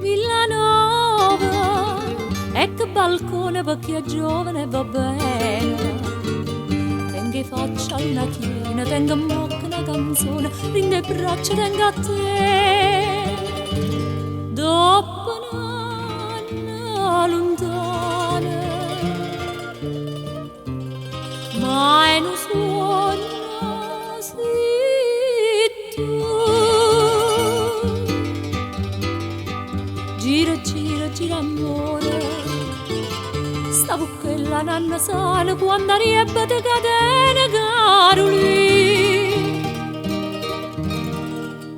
Villanova, e che balcone perché è giovane va bene. Tenga faccia una china, tenga in bocca una canzone, rinde braccia, tenga a te. Dopo un'anno lontana, mai non suona sei tu. Gira, gira, gira amore, stavo quella nanna sana quando arriva te catene caroli.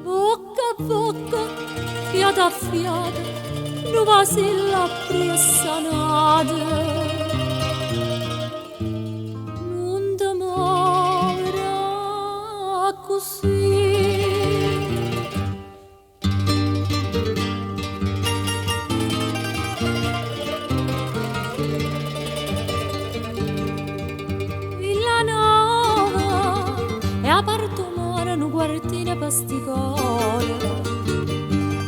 Bocca a bocca, fiata a fiata, non va la sanata. Non ti muoverà così. E a parto mare un quartino pasticore,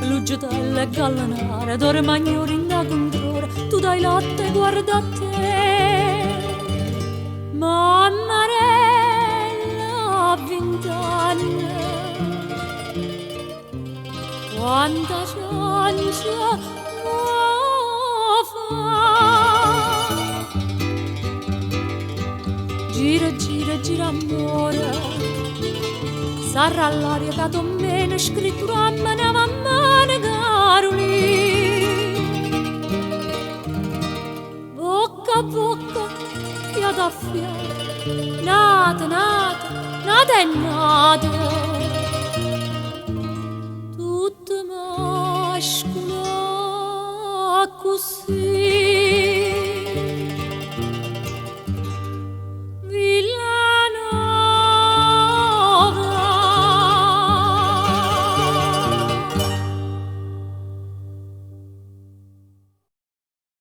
l'uggetella e gallanare, d'ore magnori in da controre, tu dai latte, guarda a te. Mammarella a 20 anni, quanta ciancia fa. Gira, gira, gira amore, sarà l'aria che tu me scrittura a mano a mano caroli. Bocca a bocca, fiata a fiata, nata, nata, nata e nata, tutto mascolo così.